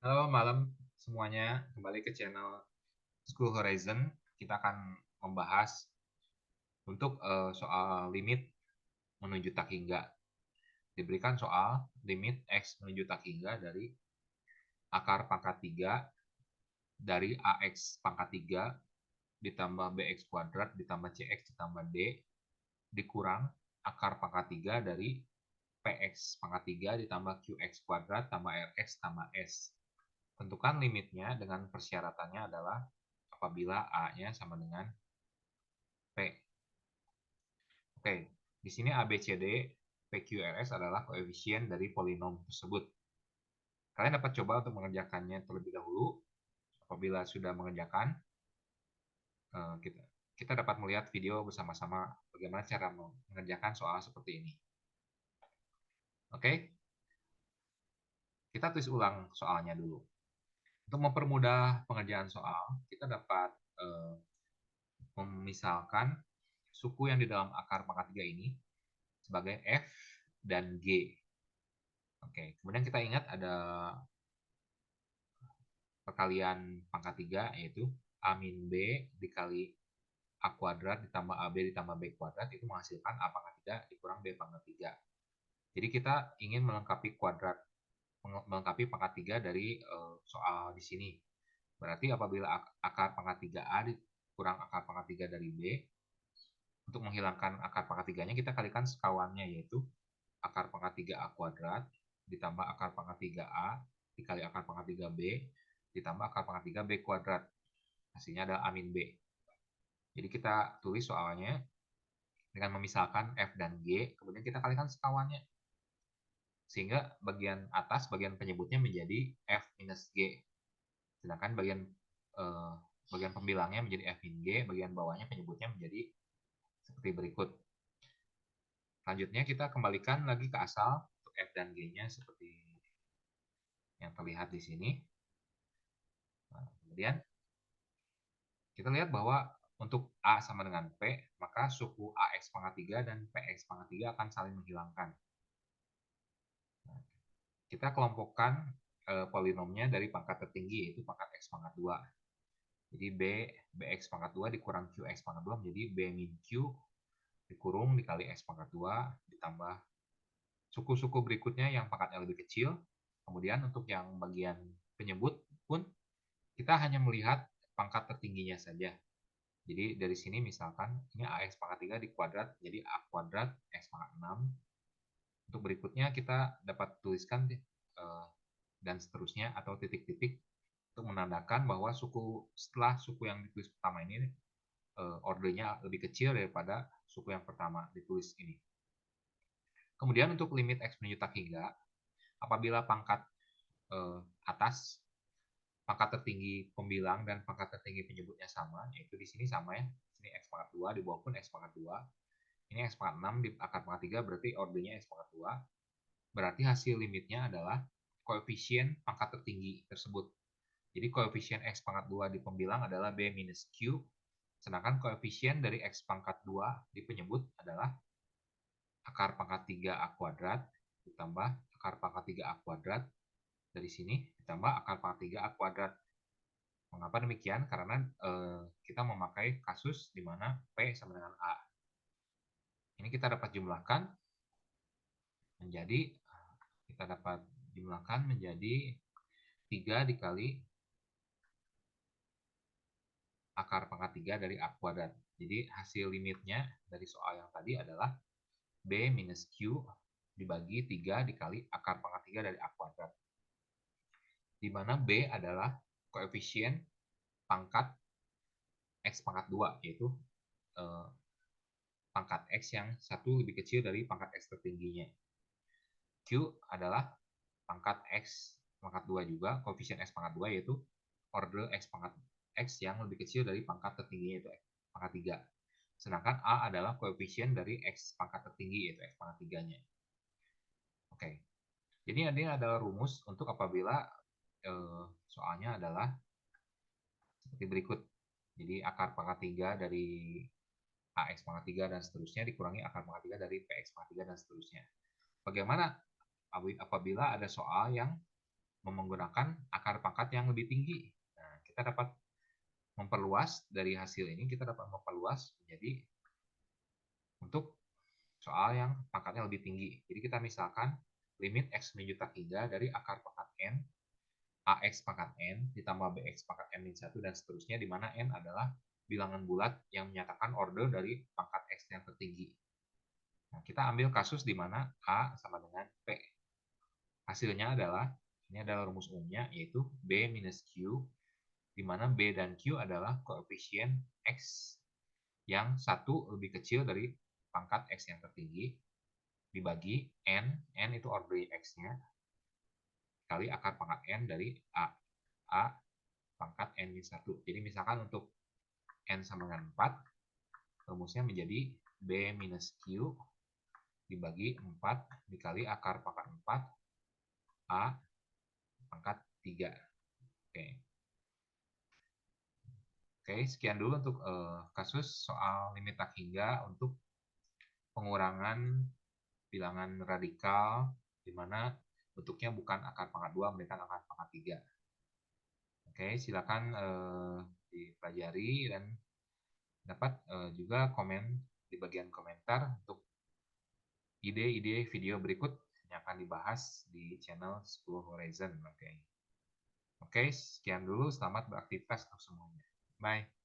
Halo malam semuanya, kembali ke channel School Horizon. Kita akan membahas untuk soal limit menuju tak hingga. Diberikan soal limit X menuju tak hingga dari akar pangkat 3 dari AX pangkat 3 ditambah BX kuadrat ditambah CX ditambah D dikurang akar pangkat 3 dari PX pangkat 3 ditambah QX kuadrat tambah RX tambah S. Tentukan limitnya dengan persyaratannya adalah apabila A-nya sama dengan P. Oke, di sini A, B, C, D, P, Q, R, S adalah koefisien dari polinom tersebut. Kalian dapat coba untuk mengerjakannya terlebih dahulu. Apabila sudah mengerjakan, kita kita dapat melihat video bersama-sama bagaimana cara mengerjakan soal seperti ini. Oke, kita tulis ulang soalnya dulu. Untuk mempermudah pengerjaan soal, kita dapat memisalkan suku yang di dalam akar pangkat 3 ini sebagai F dan G. Oke, kemudian kita ingat ada perkalian pangkat 3 yaitu A min B dikali A kuadrat ditambah AB ditambah B kuadrat itu menghasilkan A pangkat 3 dikurang B pangkat 3. Jadi kita ingin melengkapi pangkat 3 dari soal di sini. Berarti apabila akar pangkat 3A dikurang akar pangkat 3 dari B, untuk menghilangkan akar pangkat 3-nya kita kalikan sekawannya yaitu akar pangkat 3A kuadrat ditambah akar pangkat 3A dikali akar pangkat 3B ditambah akar pangkat 3B kuadrat. Hasilnya adalah A min B. Jadi kita tulis soalnya dengan memisahkan F dan G, kemudian kita kalikan sekawannya. Sehingga bagian atas, bagian penyebutnya menjadi F minus G. Sedangkan eh, bagian pembilangnya menjadi F min G, bagian bawahnya penyebutnya menjadi seperti berikut. Selanjutnya kita kembalikan lagi ke asal untuk F dan G-nya seperti yang terlihat di sini. Nah, kemudian kita lihat bahwa untuk A sama dengan P, maka suku AX pangkat 3 dan PX pangkat 3 akan saling menghilangkan. Nah, kita kelompokkan polinomnya dari pangkat tertinggi, yaitu pangkat X pangkat 2. Jadi BX pangkat 2 dikurang QX pangkat 2 menjadi B min Q dikurung dikali X pangkat 2 ditambah suku-suku berikutnya yang pangkatnya lebih kecil. Kemudian untuk yang bagian penyebut pun kita hanya melihat pangkat tertingginya saja. Jadi dari sini misalkan ini AX pangkat 3 dikuadrat jadi A kuadrat X pangkat 6. Untuk berikutnya kita dapat tuliskan dan seterusnya atau titik-titik untuk menandakan bahwa setelah suku yang ditulis pertama ini ordernya lebih kecil daripada suku yang pertama ditulis ini. Kemudian untuk limit X menuju tak hingga, apabila pangkat atas pangkat tertinggi pembilang dan pangkat tertinggi penyebutnya sama, yaitu di sini sama ya, di sini X pangkat 2, di bawah pun X pangkat 2, ini X pangkat 6 di akar pangkat 3 berarti ordernya X pangkat 2, berarti hasil limitnya adalah koefisien pangkat tertinggi tersebut. Jadi koefisien X pangkat 2 di pembilang adalah B minus Q, sedangkan koefisien dari X pangkat 2 di penyebut adalah akar pangkat 3A kuadrat ditambah akar pangkat 3A kuadrat dari sini ditambah akar pangkat 3A kuadrat. Mengapa demikian? Karena kita memakai kasus di mana P sama dengan A. Ini kita dapat jumlahkan menjadi kita dapat jumlahkan menjadi 3 dikali akar pangkat 3 dari A kuadrat. Jadi hasil limitnya dari soal yang tadi adalah B minus Q dibagi 3 dikali akar pangkat 3 dari A kuadrat. Di mana B adalah koefisien pangkat X pangkat 2, yaitu pangkat X yang satu lebih kecil dari pangkat X tertingginya. Q adalah pangkat X pangkat 2 juga, koefisien X pangkat 2 yaitu order X pangkat X yang lebih kecil dari pangkat tertingginya yaitu pangkat 3. Sedangkan A adalah koefisien dari X pangkat tertinggi yaitu X pangkat 3-nya. Oke. Jadi ini adalah rumus untuk apabila soalnya adalah seperti berikut. Jadi akar pangkat 3 dari AX pangkat 3 dan seterusnya dikurangi akar pangkat 3 dari PX pangkat 3 dan seterusnya. Bagaimana apabila ada soal yang menggunakan akar pangkat yang lebih tinggi. Nah, kita dapat memperluas dari hasil ini, kita dapat memperluas menjadi untuk soal yang pangkatnya lebih tinggi. Jadi kita misalkan limit x menuju tak 3 dari akar pangkat n, ax pangkat n ditambah bx pangkat n min 1 dan seterusnya, di mana n adalah bilangan bulat yang menyatakan order dari pangkat x yang tertinggi. Nah, kita ambil kasus di mana a sama dengan p. Hasilnya adalah, ini adalah rumus umumnya, yaitu b minus q, di mana b dan q adalah koefisien x yang satu lebih kecil dari pangkat x yang tertinggi, dibagi n itu order x-nya, kali akar pangkat n dari a pangkat n min 1. Jadi misalkan untuk n sama dengan 4, rumusnya menjadi b minus q dibagi 4 dikali akar pangkat 4 a pangkat 3. Oke. Oke, sekian dulu untuk kasus soal limit tak hingga untuk pengurangan bilangan radikal, di mana bentuknya bukan akar pangkat 2, melainkan akar pangkat 3. Oke, silakan dipelajari dan dapat juga komen di bagian komentar untuk ide-ide video berikut yang akan dibahas di channel School Horizon. Oke, sekian dulu. Selamat beraktivitas untuk semuanya. Bye.